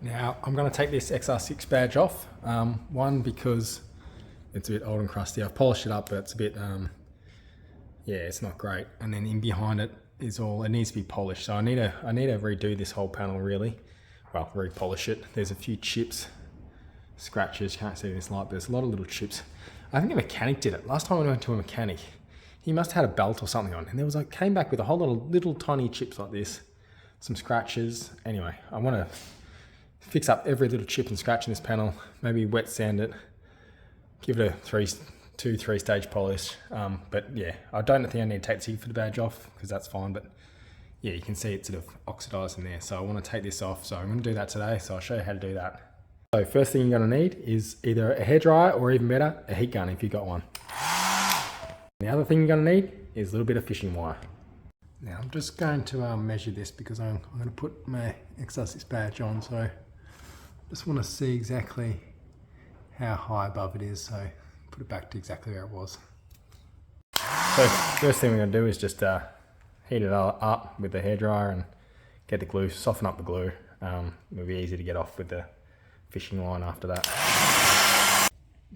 Now I'm going to take this XR6 badge off. One, because it's a bit old and crusty. I've polished it up, but it's a bit, yeah, it's not great. And then in behind it is all, it needs to be polished. So I need to redo this whole panel really. Well, repolish it. There's a few chips, scratches, you can't see this light, but there's a lot of little chips. I think a mechanic did it. Last time I went to a mechanic, he must have had a belt or something on, and there was like, came back with a whole lot of little tiny chips like this, some scratches. Anyway, I want to fix up every little chip and scratch in this panel, maybe wet sand it, give it a 2-3 stage polish. But yeah, I don't think I need to take the ticket for the badge off because that's fine, but yeah, you can see it's sort of oxidized in there. So I want to take this off. So I'm going to do that today. So I'll show you how to do that. So first thing you're going to need is either a hairdryer or even better, a heat gun if you've got one. The other thing you're going to need is a little bit of fishing wire. Now I'm just going to measure this because I'm going to put my XR6 badge on. So I just want to see exactly how high above it is. So put it back to exactly where it was. So first thing we're going to do is just heat it up with the hairdryer and get the glue, soften up the glue. It'll be easy to get off with the fishing line after that.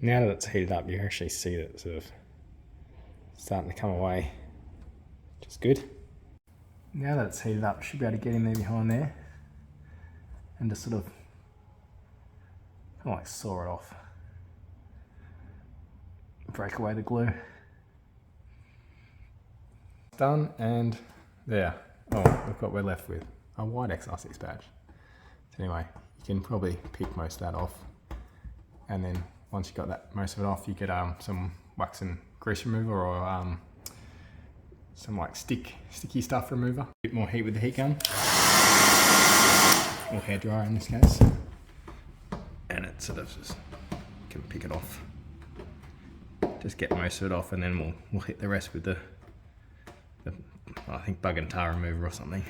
Now that it's heated up, you can actually see that it's sort of starting to come away, which is good. Now that it's heated up, you should be able to get in there behind there and just sort of kind of like saw it off. Break away the glue. Done, and there. Oh, look what we're left with. A white XR6 badge. So anyway, you can probably pick most of that off. And then once you've got that most of it off, you get some wax and grease remover or some like sticky stuff remover. A bit more heat with the heat gun. Or hairdryer in this case. And it sort of just, you can pick it off. Just get most of it off and then we'll hit the rest with the I think bug and tar remover or something.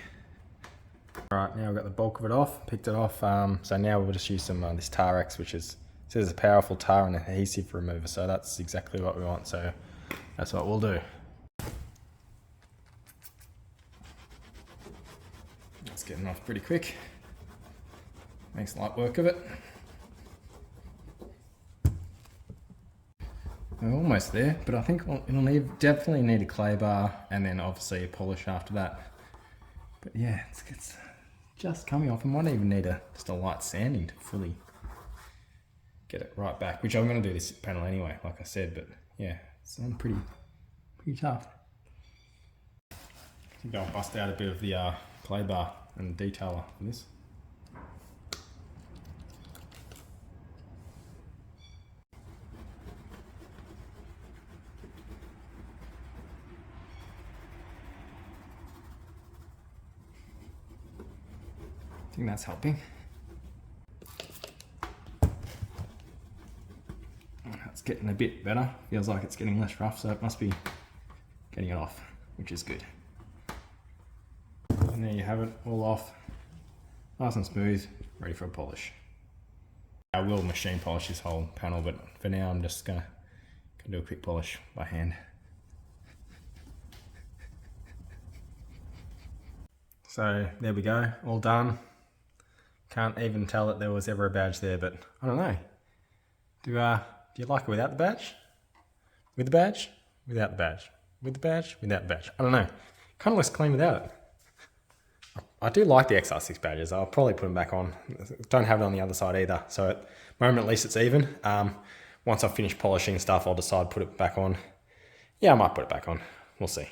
Right, now we've got the bulk of it off, picked it off. So now we'll just use some this Tarex, which is, it says a powerful tar and adhesive remover. So that's exactly what we want. So that's what we'll do. It's getting off pretty quick. Makes light work of it. We're almost there, but I think it'll definitely need a clay bar and then obviously a polish after that. But yeah, it's just coming off. I might even need just a light sanding to fully get it right back, which I'm going to do this panel anyway, like I said. But yeah, it's pretty tough. I think I'll bust out a bit of the clay bar and detailer for this. I think that's helping. It's getting a bit better. Feels like it's getting less rough, so it must be getting it off, which is good. And there you have it, all off. Nice and smooth, ready for a polish. I will machine polish this whole panel, but for now I'm just gonna do a quick polish by hand. So there we go, all done. Can't even tell that there was ever a badge there, but I don't know. Do you like it without the badge? With the badge? Without the badge? With the badge? Without the badge? I don't know. Kind of looks clean without it. I do like the XR6 badges. I'll probably put them back on. Don't have it on the other side either. So at the moment, at least it's even. Once I finish polishing stuff, I'll decide to put it back on. Yeah, I might put it back on. We'll see.